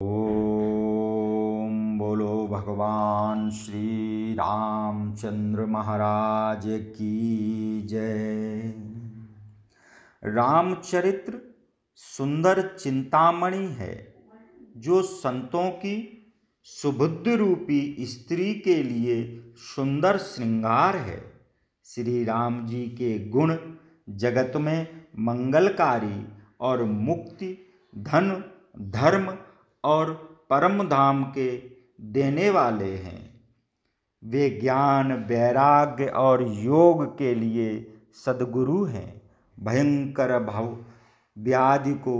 ओम बोलो भगवान श्री रामचंद्र महाराज की जय। रामचरित्र सुंदर चिंतामणि है जो संतों की सुबुद्धि रूपी स्त्री के लिए सुंदर श्रृंगार है। श्री राम जी के गुण जगत में मंगलकारी और मुक्ति, धन, धर्म और परम धाम के देने वाले हैं। वे ज्ञान, वैराग्य और योग के लिए सद्गुरु हैं। भयंकर भव व्याधि को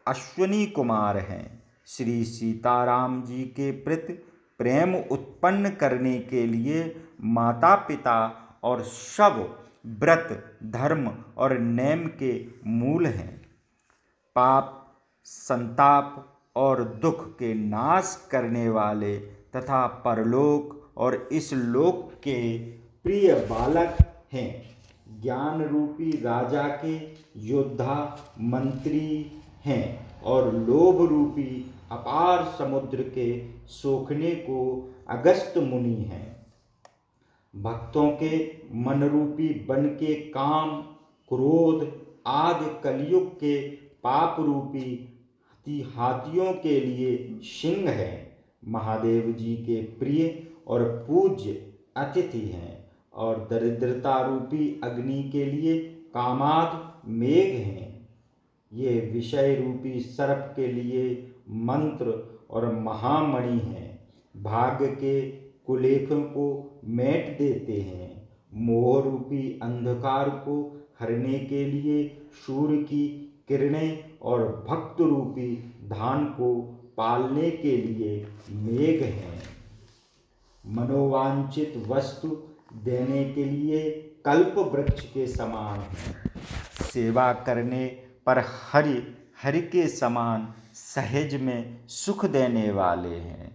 अश्विनी कुमार हैं। श्री सीताराम जी के प्रति प्रेम उत्पन्न करने के लिए माता पिता और सब व्रत, धर्म और नेम के मूल हैं। पाप, संताप और दुख के नाश करने वाले तथा परलोक और इस लोक के प्रिय बालक हैं। ज्ञान रूपी राजा के योद्धा मंत्री हैं और लोभ रूपी अपार समुद्र के सोखने को अगस्त मुनि हैं। भक्तों के मन रूपी वन के काम, क्रोध आदि कलयुग के पाप रूपी हाथियों के लिए सिंह है। महादेव जी के प्रिय और पूज्य अतिथि हैं और दरिद्रता रूपी अग्नि के लिए कामाद मेघ हैं। ये विषय रूपी सर्प के लिए मंत्र और महामणि हैं। भाग्य के कुलेखों को मेट देते हैं। मोह रूपी अंधकार को हरने के लिए सूर्य की किरणें और भक्त रूपी धान को पालने के लिए मेघ हैं। मनोवांछित वस्तु देने के लिए कल्प वृक्ष के समान हैं। सेवा करने पर हरि हरि के समान सहज में सुख देने वाले हैं।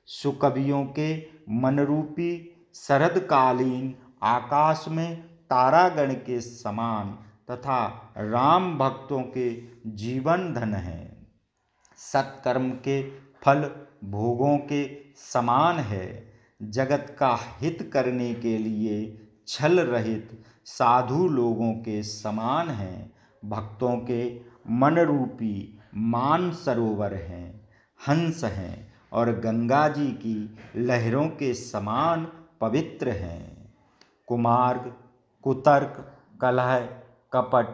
सुकवियों के मन रूपी शरदकालीन आकाश में तारागण के समान तथा राम भक्तों के जीवन धन है। सत्कर्म के फल भोगों के समान है। जगत का हित करने के लिए छल रहित साधु लोगों के समान हैं। भक्तों के मन रूपी मान सरोवर हैं, हंस हैं और गंगा जी की लहरों के समान पवित्र हैं। कुमार्ग, कुतर्क, कलह, कपट,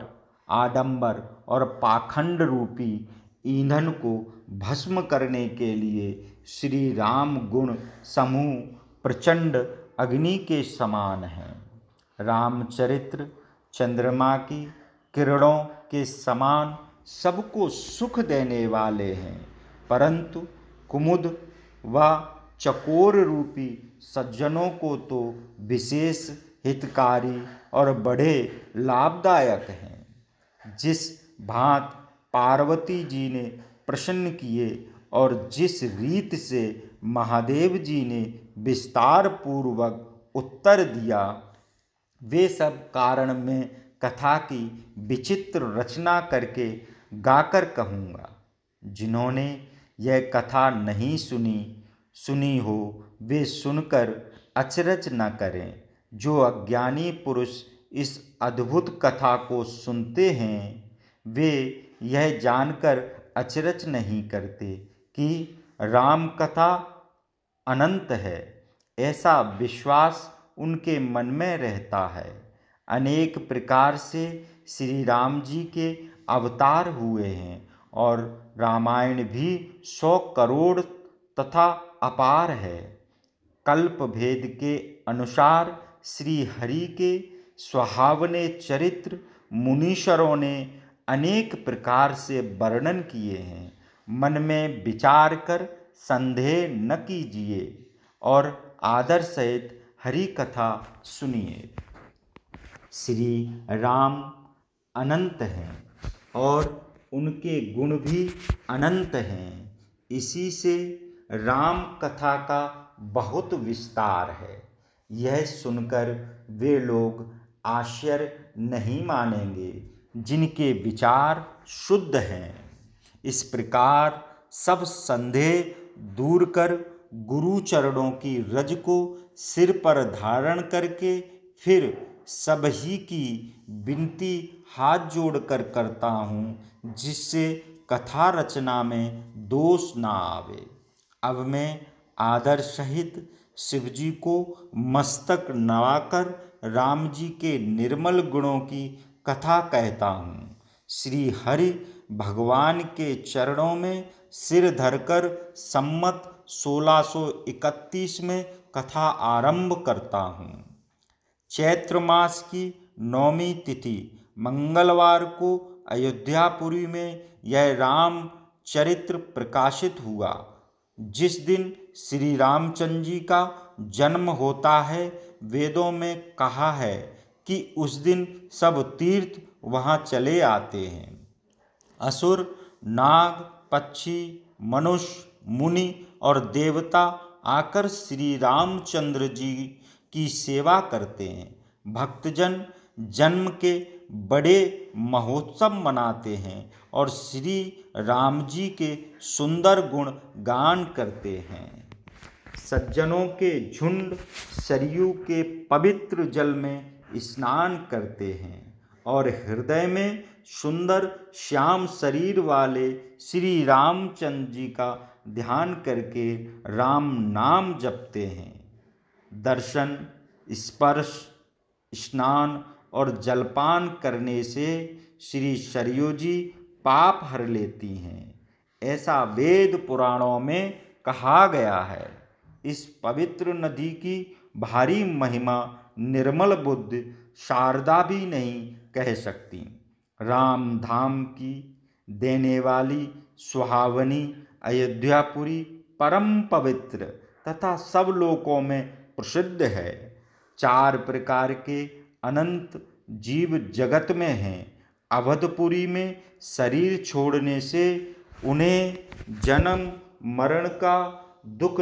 आडंबर और पाखंड रूपी ईंधन को भस्म करने के लिए श्री राम गुण समूह प्रचंड अग्नि के समान हैं। रामचरित्र चंद्रमा की किरणों के समान सबको सुख देने वाले हैं, परंतु कुमुद व चकोर रूपी सज्जनों को तो विशेष हितकारी और बड़े लाभदायक हैं। जिस भांत पार्वती जी ने प्रसन्न किए और जिस रीत से महादेव जी ने विस्तार पूर्वक उत्तर दिया, वे सब कारण में कथा की विचित्र रचना करके गाकर कहूँगा। जिन्होंने यह कथा नहीं सुनी हो वे सुनकर अचरज न करें। जो अज्ञानी पुरुष इस अद्भुत कथा को सुनते हैं वे यह जानकर अचरज नहीं करते कि राम कथा अनंत है। ऐसा विश्वास उनके मन में रहता है। अनेक प्रकार से श्री राम जी के अवतार हुए हैं और रामायण भी 100 करोड़ तथा अपार है। कल्प भेद के अनुसार श्री हरि के सुहावने चरित्र मुनीश्वरों ने अनेक प्रकार से वर्णन किए हैं। मन में विचार कर संदेह न कीजिए और आदर सहित हरि कथा सुनिए। श्री राम अनंत हैं और उनके गुण भी अनंत हैं। इसी से राम कथा का बहुत विस्तार है। यह सुनकर वे लोग आश्चर्य नहीं मानेंगे जिनके विचार शुद्ध हैं। इस प्रकार सब संदेह दूर कर गुरु चरणों की रज को सिर पर धारण करके फिर सभी की विनती हाथ जोड़कर करता हूँ, जिससे कथा रचना में दोष ना आवे। अब मैं आदर सहित शिव जी को मस्तक नवाकर राम जी के निर्मल गुणों की कथा कहता हूँ। श्री हरि भगवान के चरणों में सिर धरकर सम्मत 1631 में कथा आरंभ करता हूँ। चैत्र मास की 9वीं तिथि मंगलवार को अयोध्यापुरी में यह राम चरित्र प्रकाशित हुआ। जिस दिन श्री रामचंद्र जी का जन्म होता है, वेदों में कहा है कि उस दिन सब तीर्थ वहाँ चले आते हैं। असुर, नाग, पक्षी, मनुष्य, मुनि और देवता आकर श्री रामचंद्र जी की सेवा करते हैं। भक्तजन जन्म के बड़े महोत्सव मनाते हैं और श्री राम जी के सुंदर गुण गान करते हैं। सज्जनों के झुंड सरयू के पवित्र जल में स्नान करते हैं और हृदय में सुंदर श्याम शरीर वाले श्री रामचंद्र जी का ध्यान करके राम नाम जपते हैं। दर्शन, स्पर्श, स्नान और जलपान करने से श्री सरयू जी पाप हर लेती हैं, ऐसा वेद पुराणों में कहा गया है। इस पवित्र नदी की भारी महिमा निर्मल बुद्धि शारदा भी नहीं कह सकती। राम धाम की देने वाली सुहावनी अयोध्यापुरी परम पवित्र तथा सब लोकों में प्रसिद्ध है। 4 प्रकार के अनंत जीव जगत में हैं। अवधपुरी में शरीर छोड़ने से उन्हें जन्म मरण का दुख